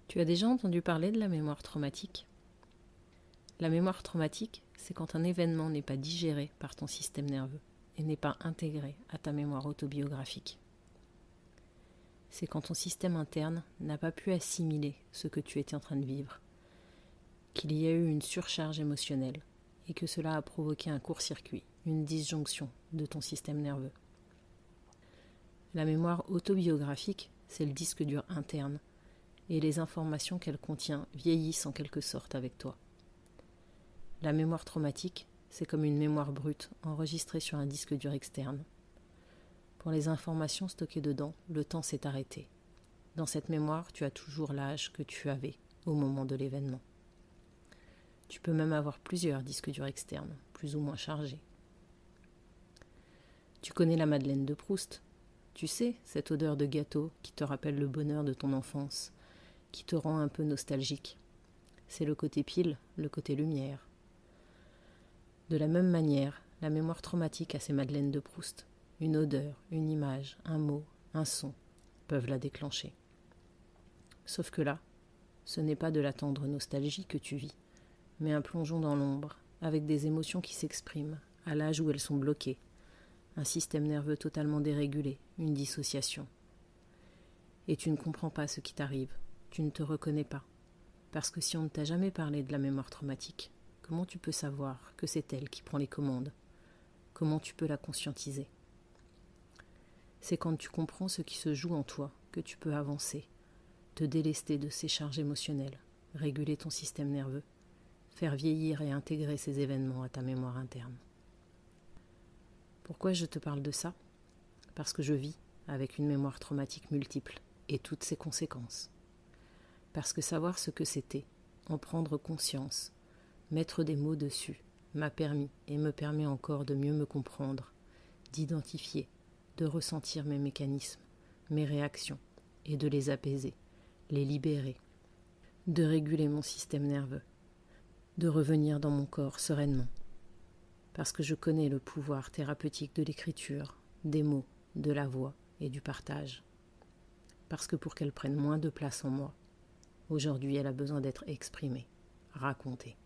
Tu as déjà entendu parler de la mémoire traumatique ? La mémoire traumatique, c'est quand un événement n'est pas digéré par ton système nerveux et n'est pas intégré à ta mémoire autobiographique. C'est quand ton système interne n'a pas pu assimiler ce que tu étais en train de vivre, qu'il y a eu une surcharge émotionnelle et que cela a provoqué un court-circuit, une disjonction de ton système nerveux. La mémoire autobiographique, c'est le disque dur interne et les informations qu'elle contient vieillissent en quelque sorte avec toi. La mémoire traumatique, c'est comme une mémoire brute enregistrée sur un disque dur externe. Pour les informations stockées dedans, le temps s'est arrêté. Dans cette mémoire, tu as toujours l'âge que tu avais au moment de l'événement. Tu peux même avoir plusieurs disques durs externes, plus ou moins chargés. Tu connais la Madeleine de Proust. Tu sais, cette odeur de gâteau qui te rappelle le bonheur de ton enfance, qui te rend un peu nostalgique. C'est le côté pile, le côté lumière. De la même manière, la mémoire traumatique a ses Madeleines de Proust. Une odeur, une image, un mot, un son peuvent la déclencher. Sauf que là, ce n'est pas de la tendre nostalgie que tu vis, mais un plongeon dans l'ombre, avec des émotions qui s'expriment, à l'âge où elles sont bloquées, un système nerveux totalement dérégulé, une dissociation. Et tu ne comprends pas ce qui t'arrive, tu ne te reconnais pas, parce que si on ne t'a jamais parlé de la mémoire traumatique, comment tu peux savoir que c'est elle qui prend les commandes ? Comment tu peux la conscientiser ? C'est quand tu comprends ce qui se joue en toi que tu peux avancer, te délester de ces charges émotionnelles, réguler ton système nerveux, faire vieillir et intégrer ces événements à ta mémoire interne. Pourquoi je te parle de ça ? Parce que je vis avec une mémoire traumatique multiple et toutes ses conséquences. Parce que savoir ce que c'était, en prendre conscience, mettre des mots dessus, m'a permis et me permet encore de mieux me comprendre, d'identifier, de ressentir mes mécanismes, mes réactions et de les apaiser, les libérer, de réguler mon système nerveux, de revenir dans mon corps sereinement. Parce que je connais le pouvoir thérapeutique de l'écriture, des mots, de la voix et du partage. Parce que pour qu'elle prenne moins de place en moi, aujourd'hui elle a besoin d'être exprimée, racontée.